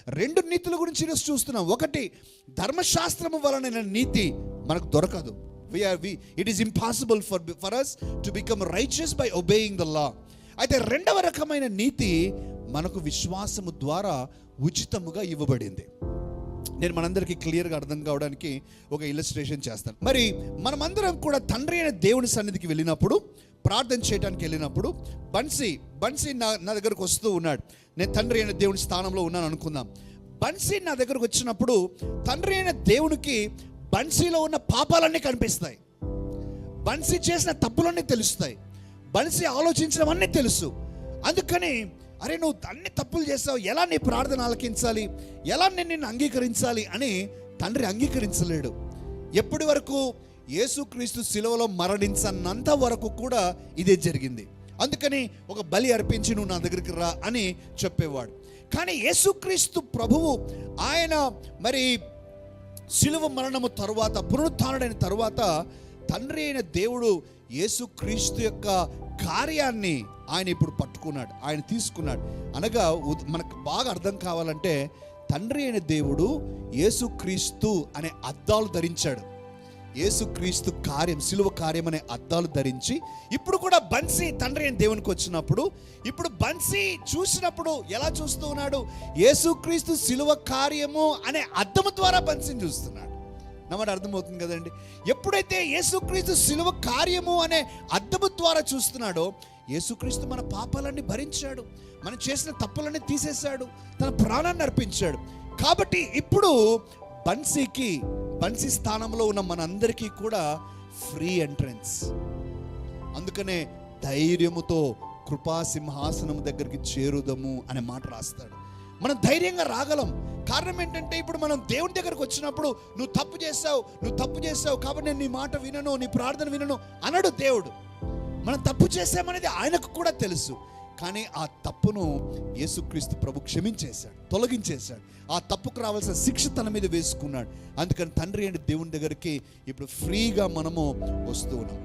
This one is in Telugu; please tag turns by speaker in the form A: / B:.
A: రెండు నీతుల గురించి ఈరోజు చూస్తున్నాం. ఒకటి, ధర్మశాస్త్రము వలన నీతి మనకు దొరకదు. It is impossible for us to become righteous by obeying the law. అయితే రెండవ రకమైన నీతి మనకు విశ్వాసము ద్వారా ఉచితముగా ఇవ్వబడింది. నేను మనందరికీ క్లియర్గా అర్థం కావడానికి ఒక ఇల్లస్ట్రేషన్ చేస్తాను. మరి మనమందరం కూడా తండ్రి అయిన దేవుని సన్నిధికి వెళ్ళినప్పుడు, ప్రార్థన చేయడానికి వెళ్ళినప్పుడు, బన్సీ నా దగ్గరకు వస్తూ ఉన్నాడు. నేను తండ్రి అయిన దేవుని స్థానంలో ఉన్నాను అనుకుందాం. బన్సీ నా దగ్గరకు వచ్చినప్పుడు తండ్రి అయిన దేవునికి బన్సీలో ఉన్న పాపాలన్నీ కనిపిస్తాయి, బన్సీ చేసిన తప్పులన్నీ తెలుస్తాయి, బన్సీ ఆలోచించడం తెలుసు. అందుకని అరే నువ్వు అన్ని తప్పులు చేస్తావు, ఎలా నీ ప్రార్థన ఆలకించాలి, ఎలా నేను నిన్ను అంగీకరించాలి అని తండ్రి అంగీకరించలేడు. ఎప్పటి వరకు? యేసుక్రీస్తు శిలువలో మరణించనంత వరకు కూడా ఇదే జరిగింది. అందుకని ఒక బలి అర్పించి నువ్వు నా దగ్గరికి రా అని చెప్పేవాడు. కానీ యేసుక్రీస్తు ప్రభువు ఆయన మరి శిలువ మరణము తరువాత, పునరుత్థానుడైన తరువాత తండ్రి అయిన దేవుడు యేసుక్రీస్తు యొక్క కార్యాన్ని ఆయన ఇప్పుడు పట్టుకున్నాడు, ఆయన తీసుకున్నాడు. అనగా మనకు బాగా అర్థం కావాలంటే తండ్రి అయిన దేవుడు యేసుక్రీస్తు అనే అద్దాలు ధరించాడు. యేసుక్రీస్తు కార్యం, శిలువ కార్యం అనే అద్దాలు ధరించి ఇప్పుడు కూడా బన్సీ తండ్రి అయిన దేవునికి వచ్చినప్పుడు, ఇప్పుడు బన్సీ చూసినప్పుడు ఎలా చూస్తూ ఉన్నాడు? యేసుక్రీస్తు శిలువ కార్యము అనే అద్దము ద్వారా బన్సీని చూస్తున్నాడు. నమ్మడం అర్థమవుతుంది కదండి. ఎప్పుడైతే యేసుక్రీస్తు శిలువ కార్యము అనే అద్దము ద్వారా చూస్తున్నాడో, యేసుక్రీస్తు మన పాపాలన్నీ భరించాడు, మనం చేసిన తప్పులన్నీ తీసేశాడు, తన ప్రాణాన్ని అర్పించాడు. కాబట్టి ఇప్పుడు బన్సీ స్థానంలో ఉన్న మనందరికీ కూడా ఫ్రీ ఎంట్రన్స్. అందుకనే ధైర్యముతో కృపా సింహాసనం దగ్గరికి చేరుదము అనే మాట రాస్తాడు. మనం ధైర్యంగా రాగలం. కారణం ఏంటంటే ఇప్పుడు మనం దేవుని దగ్గరకు వచ్చినప్పుడు నువ్వు తప్పు చేసావు కాబట్టి నేను నీ మాట వినను, నీ ప్రార్థన వినను అనడు దేవుడు. మనం తప్పు చేసామనేది ఆయనకు కూడా తెలుసు. కానీ ఆ తప్పును యేసుక్రీస్తు ప్రభు క్షమించేశాడు, తొలగించేశాడు. ఆ తప్పుకు రావాల్సిన శిక్ష తన మీద వేసుకున్నాడు. అందుకని తండ్రి అయిన దేవుని దగ్గరికి ఇప్పుడు ఫ్రీగా మనము వస్తూ ఉన్నాం.